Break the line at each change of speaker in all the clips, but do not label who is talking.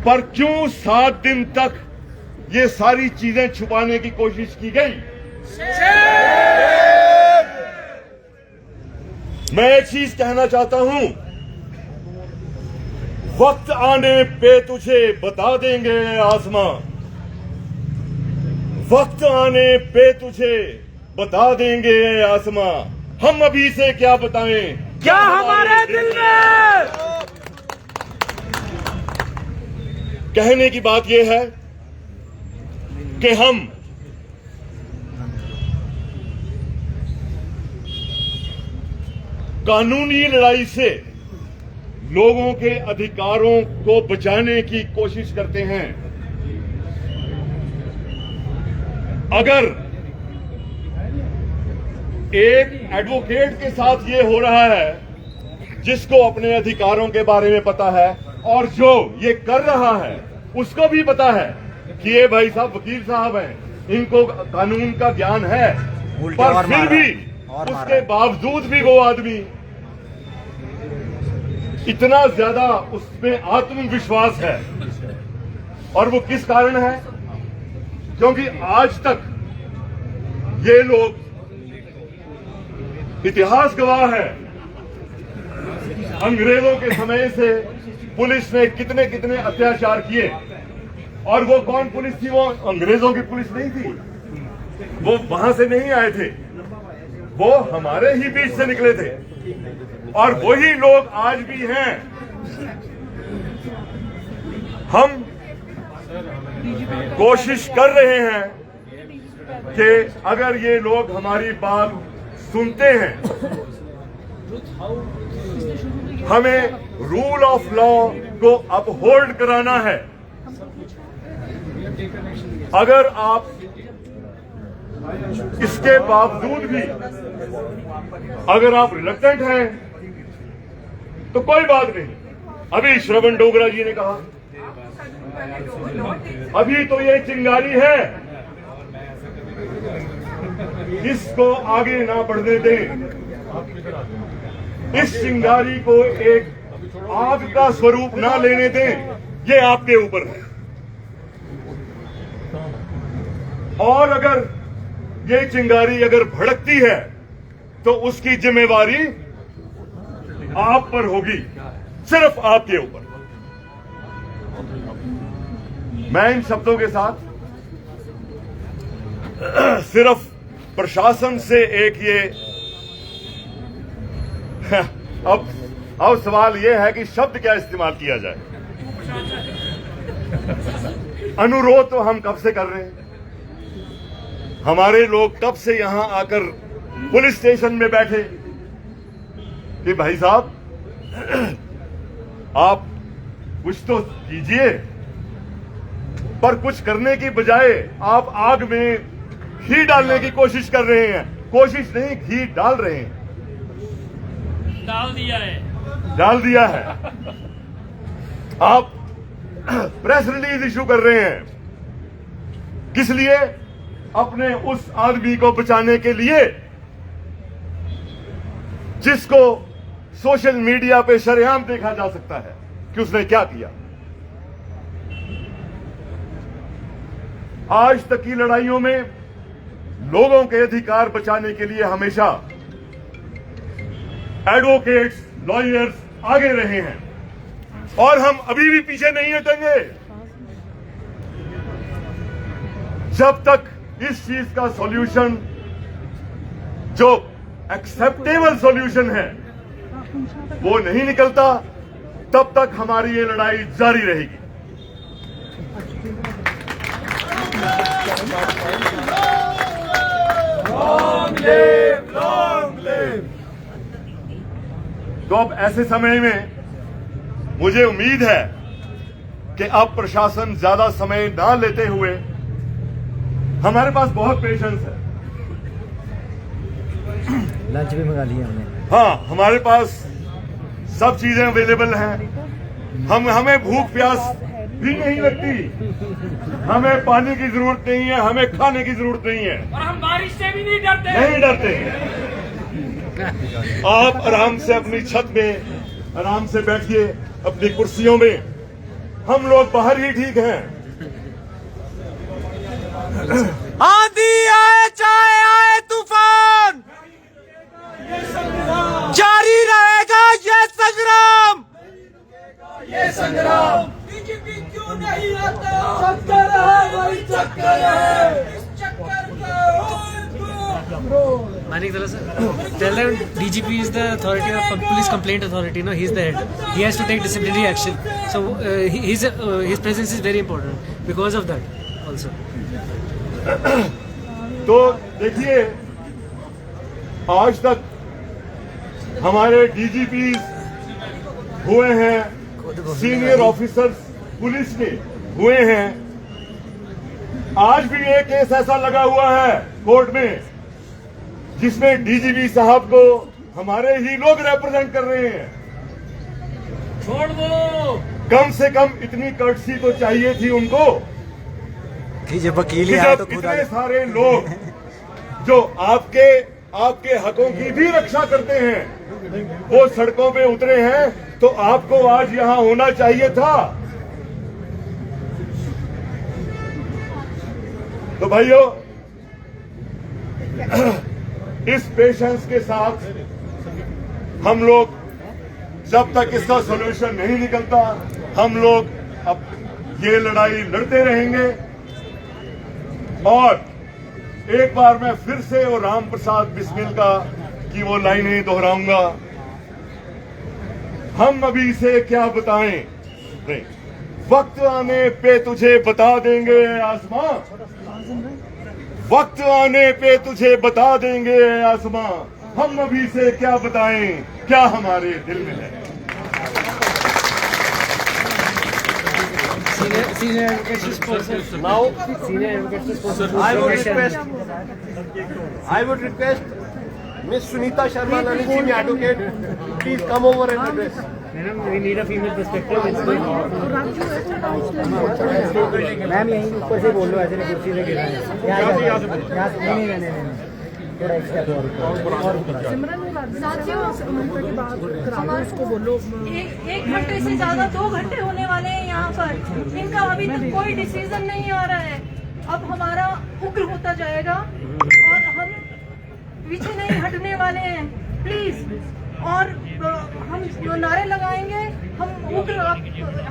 पर क्यों 7 दिन तक ये सारी चीजें छुपाने की कोशिश की गई? मैं एक चीज कहना चाहता हूं, वक्त आने पे तुझे बता देंगे आसमां, वक्त आने पे तुझे बता देंगे आसमां, हम अभी से क्या बताएं
क्या हमारे दिल में।
कहने की बात यह है कि हम कानूनी लड़ाई से लोगों के अधिकारों को बचाने की कोशिश करते हैं। अगर एक एडवोकेट के साथ ये हो रहा है जिसको अपने अधिकारों के बारे में पता है और जो ये कर रहा है उसको भी पता है कि ये भाई साहब वकील साहब हैं, इनको कानून का ज्ञान है, पर फिर भी उसके बावजूद भी वो आदमी इतना ज्यादा उसमें आत्मविश्वास है। और वो किस कारण है? क्योंकि आज तक ये लोग, इतिहास गवाह है, अंग्रेजों के समय से पुलिस ने कितने कितने अत्याचार किए। और वो कौन पुलिस थी? वो अंग्रेजों की पुलिस नहीं थी, वो वहां से नहीं आए थे, वो हमारे ही बीच से निकले थे। और वही लोग आज भी हैं। हम कोशिश कर रहे हैं कि अगर ये लोग हमारी बात सुनते हैं, हमें रूल ऑफ लॉ को अपहोल्ड कराना है। अगर आप इसके बावजूद भी अगर आप रिलक्टेंट हैं तो कोई बात नहीं। अभी श्रवण डोगरा जी ने कहा, अभी तो ये चिंगारी है, इसको आगे ना बढ़ने दें, इस चिंगारी को एक आग का स्वरूप ना लेने दें, ये आपके ऊपर है। और अगर ये चिंगारी अगर भड़कती है तो उसकी जिम्मेवारी आप पर होगी, सिर्फ आपके ऊपर। मैं इन शब्दों के साथ सिर्फ प्रशासन से एक ये अब सवाल ये है कि शब्द क्या इस्तेमाल किया जाए। अनुरोध तो हम कब से कर रहे हैं, हमारे लोग कब से यहां आकर पुलिस स्टेशन में बैठे कि भाई साहब आप कुछ तो कीजिए, पर कुछ करने की बजाय आप आग में घी डालने की कोशिश कर रहे हैं। कोशिश नहीं, घी डाल रहे हैं। डाल दिया है। आप प्रेस रिलीज इशू कर रहे हैं, किस लिए? अपने उस आदमी को बचाने के लिए जिसको सोशल मीडिया पे शरेआम देखा जा सकता है कि उसने क्या किया। आज तक की लड़ाइयों में लोगों के अधिकार बचाने के लिए हमेशा एडवोकेट्स, लॉयर्स आगे रहे हैं और हम अभी भी पीछे नहीं हटेंगे जब तक इस चीज का सॉल्यूशन, जो एक्सेप्टेबल सॉल्यूशन है, वो नहीं निकलता, तब तक हमारी ये लड़ाई जारी रहेगी। तो अब ऐसे समय में मुझे उम्मीद है कि अब प्रशासन ज्यादा समय ना लेते हुए, हमारे पास बहुत पेशेंस है।
लंच भी मंगा लिया हमने।
हाँ, हमारे पास सब चीजें अवेलेबल हैं। हमें भूख प्यास भी नहीं लगती, हमें पानी की जरूरत नहीं है, हमें खाने की जरूरत नहीं है,
और हम बारिश से भी नहीं डरते।
नहीं डरते। आप आराम से अपनी छत में आराम से बैठिए, अपनी कुर्सियों में, हम लोग बाहर ही ठीक हैं।
आंधी आए चाहे आए तूफान, जारी रहेगा ये संग्राम।
बीजेपी क्यों नहीं आता? चक्कर है वही चक्कर है। इस चक्कर को
Manik Dala sir, tell them DGP is the authority of police complaint authority. No, he's the head. He has to take disciplinary action. So his presence is very important because of that also.
तो देखिए, आज तक हमारे DGP हुए हैं, senior officers police के हुए हैं। आज भी एक केस ऐसा लगा हुआ है कोर्ट में जिसमें डीजीपी साहब को हमारे ही लोग रिप्रेजेंट कर रहे हैं।
छोड़ दो।
कम से कम इतनी कर्टसी तो चाहिए थी उनको
कि जब वकील
कि
ही आए
जब
तो खुद
इतने सारे लोग जो आपके हकों की भी रक्षा करते हैं वो सड़कों पे उतरे हैं, तो आपको आज यहां होना चाहिए था। तो भाइयों, इस पेशेंस के साथ हम लोग जब तक इसका सॉल्यूशन नहीं निकलता, हम लोग अब ये लड़ाई लड़ते रहेंगे। और एक बार मैं फिर से वो राम प्रसाद बिस्मिल की वो लाइनें दोहराऊंगा। हम अभी से क्या बताएं, नहीं, वक्त आने पे तुझे बता देंगे आसमां, वक्त आने पे तुझे बता देंगे आसमां। हम अभी से क्या बताएं, क्या हमारे दिल में है।
Senior advocate is person.
Now,
Senior advocate is person.
I would request Miss Sunita Sharma, non-senior advocate, please come over and address.
Madam, we need a female perspective.
Ma'am यहीं ऊपर से बोल लो, ऐसे नहीं कुर्सी से गिरा है। नहीं थोड़ा एक स्टेप और
उसको बोलो। एक घंटे से ज्यादा 2 घंटे होने वाले हैं यहाँ पर। इनका अभी तक कोई डिसीजन नहीं आ रहा है। अब हमारा उग्र होता जाएगा और हम पीछे नहीं हटने वाले हैं, प्लीज। और हम जो नारे लगाएंगे, हम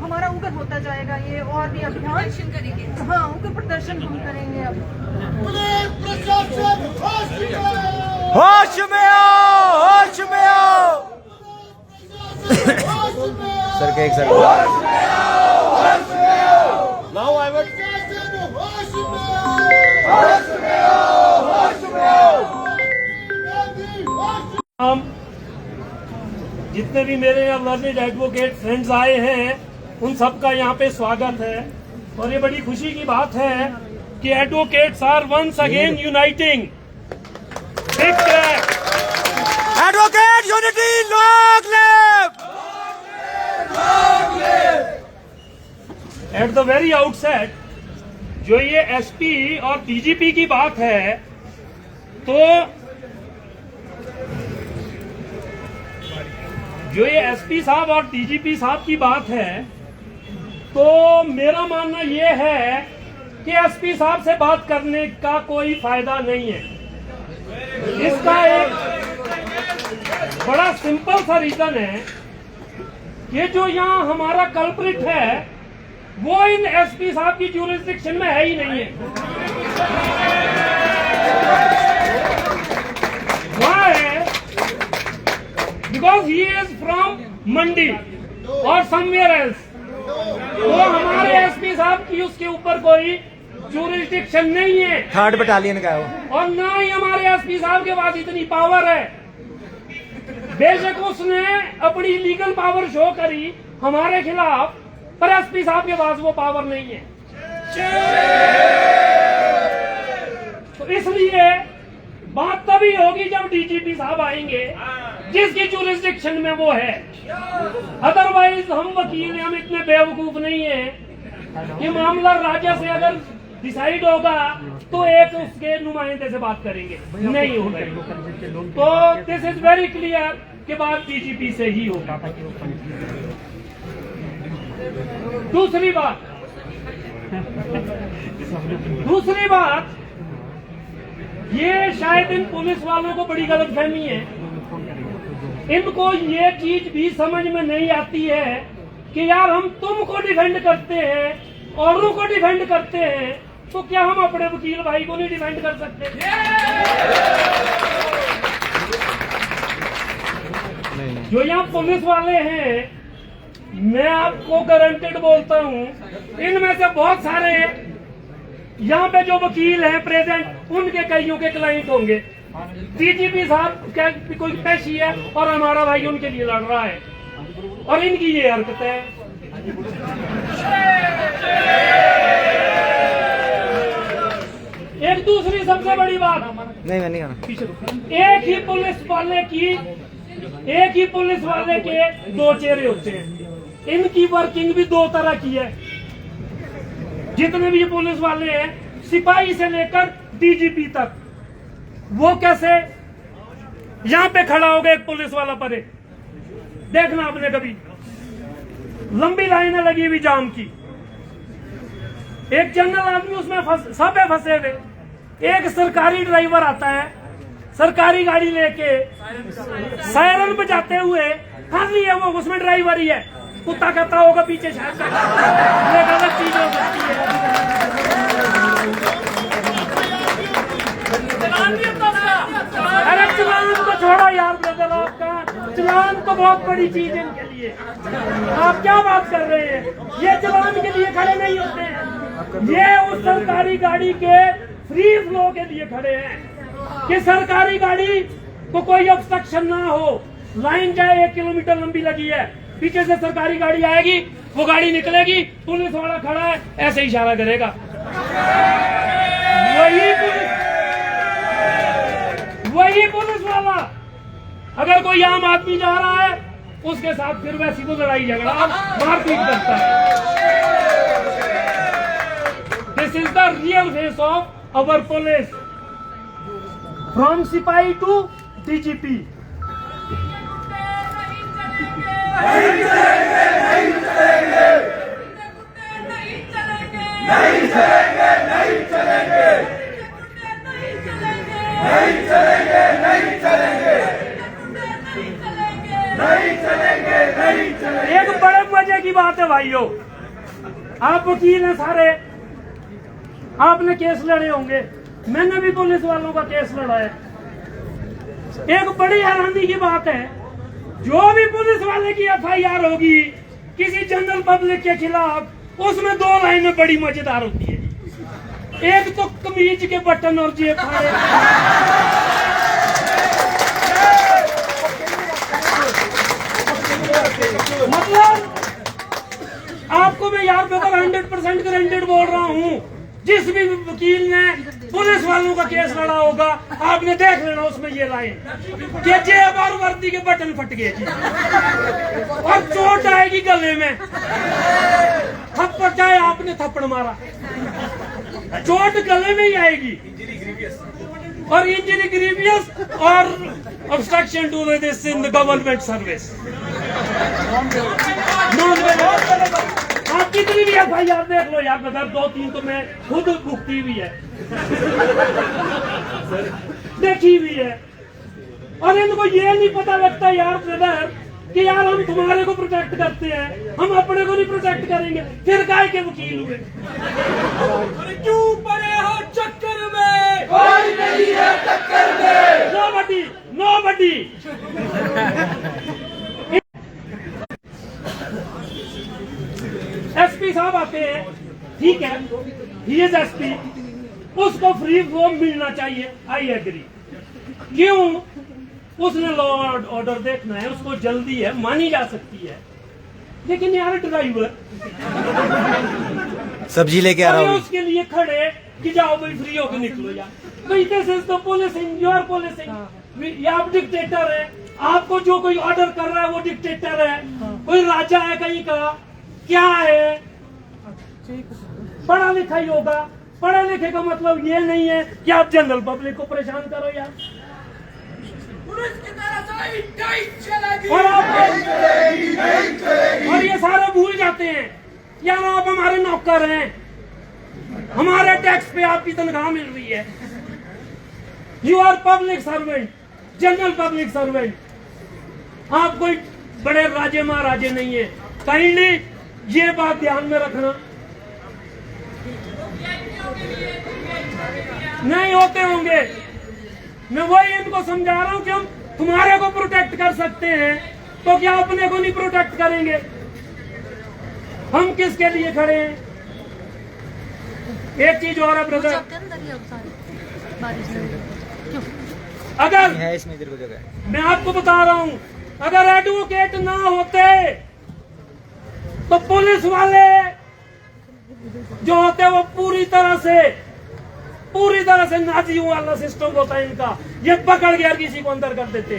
हमारा उग्र होता जाएगा ये, और भी अभियान करेंगे। हाँ, उग्र प्रदर्शन हम करेंगे। अब
होश में आओ, होश में आओ।
सर के एक सर
Now I would.
हम जितने भी मेरे यहाँ लर्नेड एडवोकेट फ्रेंड्स आए हैं, उन सबका यहाँ पे स्वागत है। और ये बड़ी खुशी की बात है कि advocates are once again uniting. Advocate unity, long live. At the very outset, जो ये एसपी और डीजीपी की बात है, तो जो ये एसपी साहब और डीजीपी साहब की बात है, तो मेरा मानना ये है कि एसपी साहब से बात करने का कोई फायदा नहीं है। इसका एक बड़ा सिंपल सा रीजन है कि जो यहाँ हमारा कल्प्रिट है वो इन एसपी साहब की ज्यूरिसडिक्शन में है ही नहीं है। वहाँ है बिकॉज ही इज फ्रॉम मंडी और समवेयर एल्स। वो हमारे एसपी साहब की उसके ऊपर कोई ज्यूरिसडिक्शन नहीं है।
3rd बटालियन का है वो।
और ना ही हमारे एसपी साहब के पास इतनी पावर है। बेशक उसने अपनी लीगल पावर शो करी हमारे खिलाफ, पर एसपी साहब के पास वो पावर नहीं है। तो इसलिए बात तभी होगी जब डीजीपी साहब आएंगे, जिसकी ज्यूरिसडिक्शन में वो है। अदरवाइज हम वकील, हम इतने बेवकूफ नहीं है कि मामला राजा से अगर डिसाइड होगा तो एक उसके नुमाइंदे से बात करेंगे, नहीं होगा। तो दिस इज वेरी क्लियर कि बात डीजीपी से ही होगा। दूसरी बात, ये शायद इन पुलिस वालों को बड़ी गलतफहमी है। इनको ये चीज भी समझ में नहीं आती है कि यार हम तुमको डिफेंड करते हैं, औरों को डिफेंड करते हैं, तो क्या हम अपने वकील भाई को नहीं डिफेंड कर सकते? जो यहाँ पुलिस वाले हैं, मैं आपको गारंटेड बोलता हूँ, इनमें से बहुत सारे यहाँ पे जो वकील हैं प्रेजेंट, उनके कईयों के क्लाइंट होंगे। डीजीपी साहब क्या कोई पेशी है और हमारा भाई उनके लिए लड़ रहा है, और इनकी ये हरकत है। एक दूसरी सबसे बड़ी बात,
नहीं मैं नहीं आना।
एक ही पुलिस वाले के दो चेहरे होते हैं। इनकी वर्किंग भी दो तरह की है। जितने भी ये पुलिस वाले हैं, सिपाही से लेकर डीजीपी तक, वो कैसे यहां पे खड़ा होगा एक पुलिस वाला परे, देखना आपने कभी, लंबी लाइनें लगी हुई जाम की, एक जनरल आदमी उसमें सब है फंसे हुए, एक सरकारी ड्राइवर आता है सरकारी गाड़ी लेके, सायरन बजाते हुए, फंस लिया वो, उसमें ड्राइवर ही है, कुत्ता कहता होगा पीछे, शायद ये गलत चीज हो सकती है। अरे चलान तो छोड़ो यार ब्रदर, आपका चलान तो बहुत बड़ी चीज है इनके लिए। आप क्या बात कर रहे हैं? ये चलान के लिए खड़े नहीं होते हैं, ये उस सरकारी गाड़ी के फ्री फ्लो के लिए खड़े हैं कि सरकारी गाड़ी को कोई ऑब्स्ट्रक्शन ना हो। लाइन चाहे 1 किलोमीटर लंबी लगी है, पीछे से सरकारी गाड़ी आएगी, वो गाड़ी निकलेगी, पुलिस वाला खड़ा है, ऐसे इशारा करेगा। वही पुलिस वाला अगर कोई आम आदमी जा रहा है, उसके साथ फिर वैसी को लड़ाई झगड़ा मारपीट करता है। This is the real face of our police, from सिपाही टू डीजीपी। एक बड़े मजे की बात है भाइयों, आप वकील हैं सारे, आपने केस लड़े होंगे, मैंने भी पुलिस वालों का केस लड़ा है। एक बड़ी हैरानी की बात है, जो भी पुलिस वाले की एफआईआर होगी किसी जनरल पब्लिक के खिलाफ, उसमें 2 लाइनें बड़ी मजेदार होती है। एक तो कमीज के बटन और जेब फाड़े, मतलब आपको मैं यार पेपर 100% गारंटेड बोल रहा हूँ, जिस भी वकील ने पुलिस वालों का केस लड़ा होगा, आपने देख लेना उसमें ये लाइन कि जेब और वर्दी के बटन फट गए जी, और चोट आएगी गले में, थप्पड़ चाहे आपने थप्पड़ मारा, चोट गले में ही आएगी, और इंजरी ग्रीवियस और obstruction to this in the government service. आप कितनी भी एफआईआर देख लो यार ब्रदर, 2-3 तो मैं खुद भुगती हुई है, देखी हुई है, और इनको ये नहीं पता लगता यार ब्रदर कि यार हम तुम्हारे को प्रोटेक्ट करते हैं, हम अपने को नहीं प्रोटेक्ट करेंगे, फिर काय के वकील हुए?
क्यों पड़े हो चक्कर में? कोई नहीं है टक्कर में।
नोबडी। एसपी साहब आते हैं, ठीक है, ही इज एसपी, उसको फ्री फ्लो मिलना चाहिए, आई एग्री। क्यों? उसने लॉ ऑर्डर देखना है, उसको जल्दी है, मानी जा सकती है, लेकिन यार ड्राइवर
सब्जी लेके आ रहा हूँ,
उसके लिए खड़े कि जाओ भाई फ्री होकर निकलो यार। तो this is the policing, you are policing. ये आप डिक्टेटर है, आपको जो कोई ऑर्डर कर रहा है वो डिक्टेटर है, कोई राजा है कहीं का, क्या है? पढ़ा लिखा ही होगा। पढ़े लिखे का मतलब ये नहीं है कि आप जनरल पब्लिक को परेशान करो यार।
पुलिस की तरह से नहीं चलेगी।
और ये सारे भूल जाते हैं यार आप हमारे नौकर हैं, हमारे टैक्स पे आपकी तनख्वाह मिल रही है। You are public servant, general public servant. आप कोई बड़े राजे महाराजे नहीं है। काइंडली ये बात ध्यान में रखना। नहीं होते होंगे, मैं वही इनको समझा रहा हूं कि हम तुम्हारे को प्रोटेक्ट कर सकते हैं तो क्या अपने को नहीं प्रोटेक्ट करेंगे? हम किसके लिए खड़े हैं? एक चीज और है ब्रदर, अगर
है इसमें इधर को जगह
मैं आपको बता रहा हूं, अगर एडवोकेट ना होते तो पुलिस वाले जो होते वो पूरी तरह से नाजियों वाला सिस्टम होता है इनका, ये पकड़ के हर किसी को अंदर कर देते।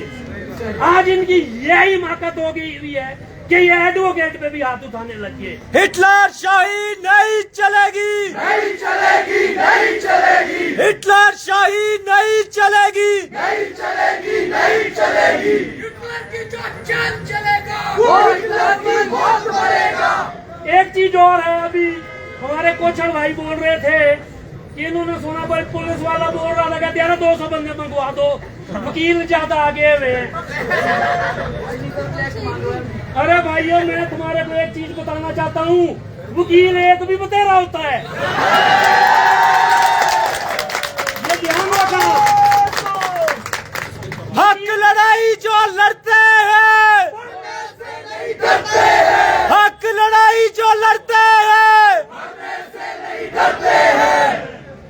आज इनकी यही माकत हो गई हुई है कि ये एडवोकेट पे भी हाथ उठाने लगे।
हिटलर शाही नहीं चलेगी,
नहीं चलेगी, नहीं चलेगी,
हिटलर शाही नहीं चलेगी,
नहीं चलेगी, नहीं चलेगी। हिटलर की जो जान चलेगा वो हिटलर की मौत मरेगा।
एक चीज और है, अभी हमारे कोचर भाई बोल रहे थे कि इन्होंने सुना भाई पुलिस वाला बोल रहा लगा यार 200 बंदे मंगवा दो, वकील ज्यादा आगे हुए हैं। अरे भाइयों मैं तुम्हारे को एक चीज बताना चाहता हूँ, वकील एक भी बतेरा होता है, ये ध्यान रखना।
हक लड़ाई जो लड़ते हैं, हक लड़ाई जो लड़ते हैं,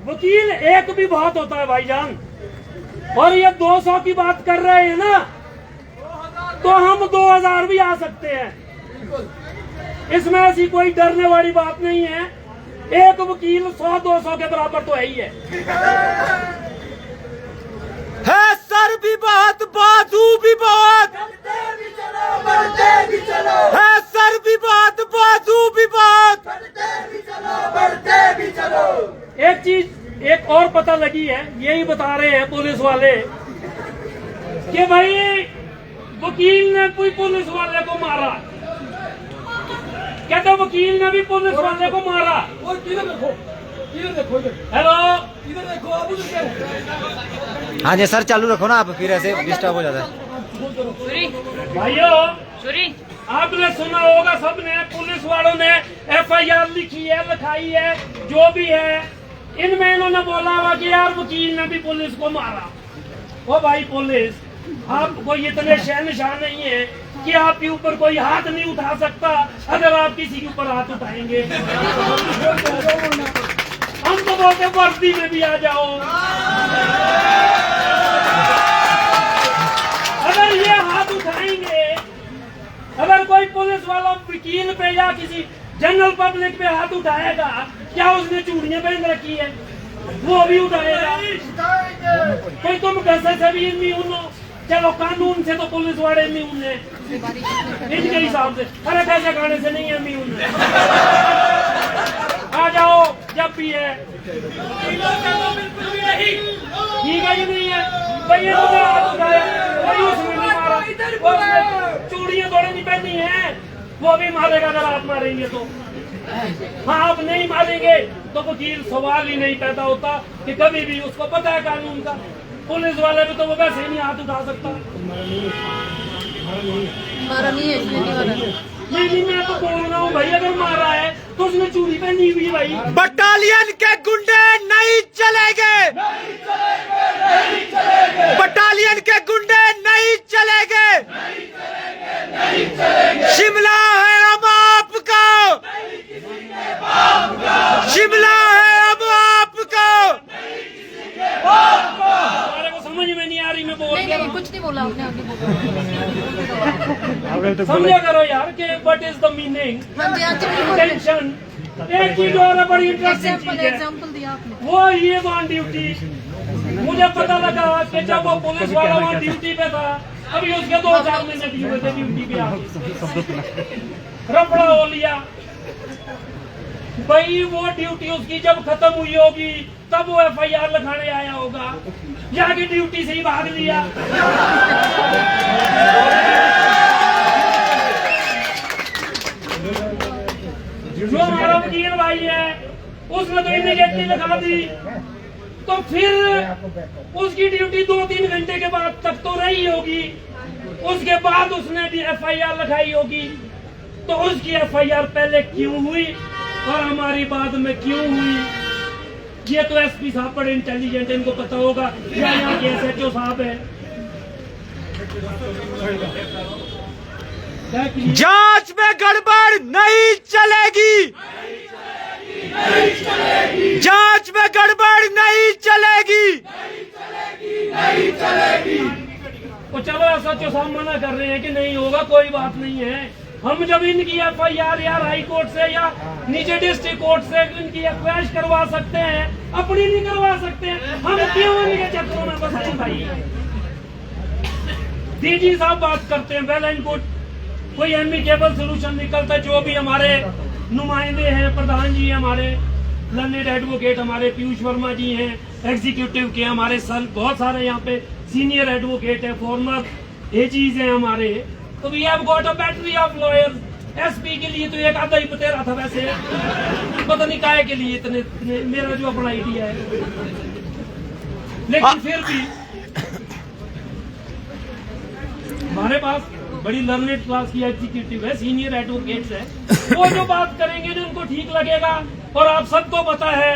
वकील एक भी बहुत होता है भाईजान। और ये 200 की बात कर रहे हैं ना, तो हम 2000 भी आ सकते हैं। इसमें ऐसी कोई डरने वाली बात नहीं है। एक वकील 100-200 के बराबर तो है ही
है सर भी बहुत, बाजू भी बहुत,
बढ़ते भी चलो, बढ़ते भी चलो,
है सर भी बहुत, बाजू भी बहुत।
बढ़ते भी चलो, बढ़ते भी चलो।
एक चीज एक और पता लगी है, यही बता रहे हैं पुलिस वाले कि भाई वकील ने कोई पुलिस वाले को मारा, कहते वकील ने भी पुलिस वाले को मारा।
इधर देखो, इधर देखो,
हेलो,
इधर देखो, अब उधर देखो।
हाँ जी सर चालू रखो ना आप, फिर ऐसे डिस्टर्ब हो जाता है।
भाइयों आपने सुना होगा, सबने पुलिस वालों ने FIR लिखी है, लिखाई है, जो भी है इनमें इन्होंने बोला हुआ कि यार वकील ने भी पुलिस को मारा। ओ भाई पुलिस, आप कोई इतने शहनशाह नहीं है कि आपके ऊपर कोई हाथ नहीं उठा सकता अगर आप किसी के ऊपर हाथ उठाएंगे। हम तो बोलते वर्दी में भी आ जाओ। अगर ये हाथ उठाएंगे, अगर कोई पुलिस वाला वकील पे या किसी जनरल पब्लिक पे हाथ उठाएगा, क्या उसने चूड़ियां पहन रखी है? वो भी उठाएगा। कोई तुम कैसे से भी इम्यून हो, चलो कानून से तो पुलिस वाले इम्यून है इनके हिसाब से। अरे कैसे खाने से नहीं है इम्यून है। आ जाओ जब भी है, ठीक है कि नहीं है भाई? ये तो हाथ उठाया, वही उसने नहीं मारा, उसने चूड़ियां थोड़ी नहीं पहनी है, वो भी मारेगा अगर आप मारेंगे तो। हाँ आप नहीं मारेंगे तो वकील सवाल ही नहीं पैदा होता कि कभी भी उसको पता है कानून का। पुलिस वाले भी तो वो वैसे ही नहीं हाथ उठा सकता। नहीं मैं तो बोल रहा हूँ भाई, अगर मारा है तो उसने चूड़ी पहनी हुई है भाई।
बटालियन के गुंडे नहीं चलेंगे, बटालियन के गुंडे नहीं चलेंगे, शिमला है अब आपका, शिमला है अब आपका।
हमारे को समझ में नहीं आ रही, मैं बोल
नहीं कुछ नहीं बोला आपने, आगे बोला।
समझा करो यार कि व्हाट इज द मीनिंग,
हाँ जी, हाँ जी, बिल्कुल।
टेंशन। एक चीज और है बड़ी इंटरेस्टिंग चीज है,
एग्जाम्पल दिया आपने।
वो ये ऑन ड्यूटी। मुझे पता लगा कि जब वो पुलिस वाला वहाँ ड्यूटी पे था, अभी उसके 2-4 महीने भी हुए थे ड्यूटी पे आके, रफड़ा हो लिया। भाई वो ड्यूटी उसकी जब खत्म हुई होगी तब वो FIR लिखाने आया होगा, जाके ड्यूटी से ही भाग लिया। जो हमारा वकील भाई है उसने तो इमीडिएटली लगा दी, तो फिर उसकी ड्यूटी 2-3 घंटे के बाद तक तो रही होगी, उसके बाद उसने भी FIR लगाई होगी। तो उसकी FIR पहले क्यों हुई और हमारी बाद में क्यों हुई, ये तो SP साहब बड़े इंटेलिजेंट, इनको पता होगा, या यहाँ के SHO साहब है।
जांच में गड़बड़ नहीं चलेगी, जांच में गड़बड़ नहीं चलेगी।
तो चलो SHO साहब मना कर रहे हैं कि नहीं होगा, कोई बात नहीं है। हम जब इनकी FIR या हाई कोर्ट से या नीचे डिस्ट्रिक्ट कोर्ट से इनकी क्वैश करवा सकते हैं, अपनी नहीं करवा सकते हैं, हम क्यों इनके चक्करों में फंसे हैं भाई। DG साहब बात करते हैं, वेल एंड गुड, कोई एमिकेबल सोल्यूशन निकलता है। जो भी हमारे नुमाइंदे हैं, प्रधान जी हमारे लर्नेड एडवोकेट, हमारे पीयूष वर्मा जी हैं, एग्जीक्यूटिव के हमारे सर बहुत सारे यहाँ पे सीनियर एडवोकेट है, फॉर्मर AGs हैं हमारे, तो we have got a battery of lawyers. SP के लिए तो एक आधा ही बतेरा था, वैसे पता नहीं काहे के लिए इतने, मेरा जो अपना आइडिया है, लेकिन फिर भी हमारे पास बड़ी लर्नेड क्लास की एग्जीक्यूटिव है, सीनियर एडवोकेट्स है, वो जो बात करेंगे जो उनको ठीक लगेगा। और आप सबको पता है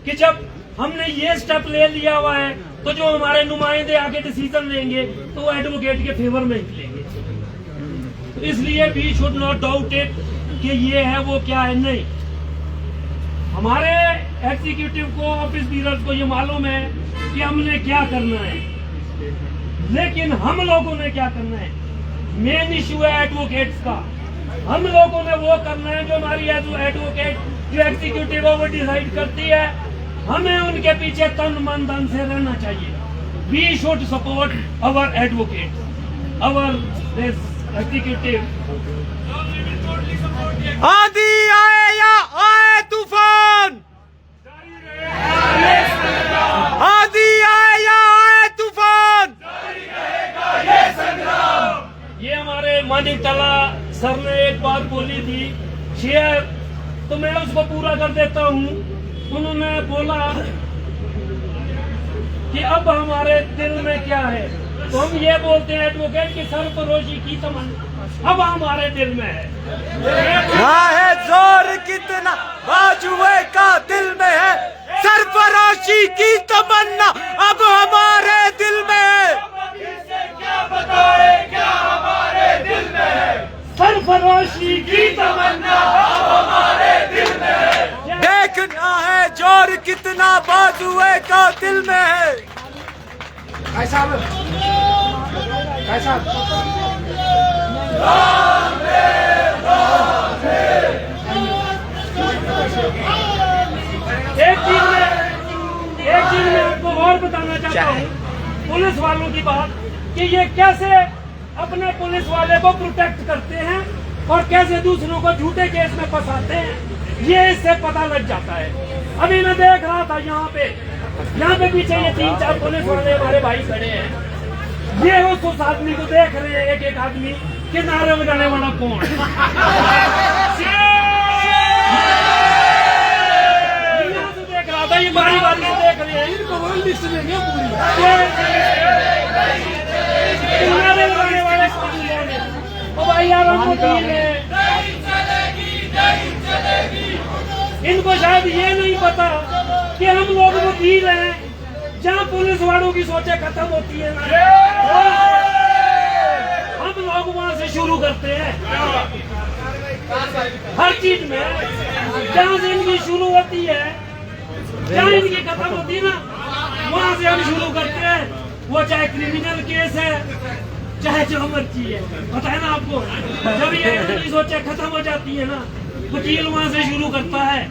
कि जब हमने ये स्टेप ले लिया हुआ है तो जो हमारे नुमाइंदे आगे डिसीजन लेंगे तो वो एडवोकेट के फेवर में निकलेंगे। तो इसलिए we should not doubt it कि ये है वो क्या है, नहीं। हमारे एग्जीक्यूटिव को, ऑफिस बीरर्स को ये मालूम है कि हमने क्या करना है, लेकिन हम लोगों ने क्या करना है, मेन इश्यू है एडवोकेट्स का। हम लोगों ने वो करना है जो हमारी एडवोकेट जो एग्जीक्यूटिव है वो डिसाइड करती है, हमें उनके पीछे तन मन धन से रहना चाहिए। We should support our advocate, our this executive.
आंधी आए या आए तूफान, आंधी आए या आए तूफान,
ये हमारे मानिक टला सर ने एक बात बोली थी शेयर, तो मैं उसको पूरा कर देता हूँ। उन्होंने बोला कि अब हमारे दिल में क्या है, तो हम ये बोलते हैं एडवोकेट की सरफरोशी की तमन्ना अब हमारे दिल में है।
ना है जोर कितना बाजुए का दिल में है, सरफरोशी की तमन्ना अब हमारे दिल में है।
क्या बताए क्या हमारे दिल में है,
सरफरोशी की तमन्ना
अब हमारे दिल में है।
देखना है जोर कितना बाजुए का दिल में है।
ऐसा ऐसा
एक चीज मैं आपको और बताना चाहता हूँ, पुलिस वालों की बात, कि ये कैसे अपने पुलिस वाले को प्रोटेक्ट करते हैं और कैसे दूसरों को झूठे केस में फंसाते हैं, ये इससे पता लग जाता है। अभी मैं देख रहा था यहाँ पे पीछे ये 3-4 पुलिस वाले हमारे भाई खड़े हैं, ये उस आदमी को देख रहे हैं, एक आदमी कि नारे बजाने वाला कौन देख रहा था, ये बारी बारी से देख रहे हैं, इनको लिस्ट देंगे पूरी नारे लगाने वाले कौन है। ओ भाई यार, हम वकील हैं, इनको शायद ये नहीं पता कि हम लोग वकील हैं, जहाँ पुलिस वालों की सोचें खत्म होती है ना, हम लोग वहाँ से शुरू करते हैं हर चीज में। जहाँ से इनकी शुरू होती है, जहाँ इनकी खत्म होती है ना, वहाँ से हम शुरू करते हैं। वो चाहे क्रिमिनल केस है, चाहे जो मर्जी है, पता है ना आपको। जब ये इनकी सोचें खत्म हो जाती है ना, वकील वहाँ से शुरू करता है,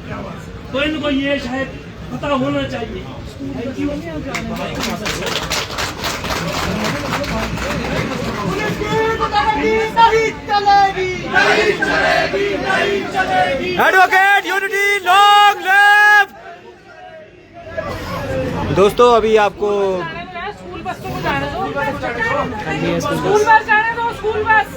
तो इनको ये शायद पता होना चाहिए।
Advocate unity long live. दोस्तों अभी आपको
स्कूल बस को जाने दो, स्कूल बस जाने दो, स्कूल बस।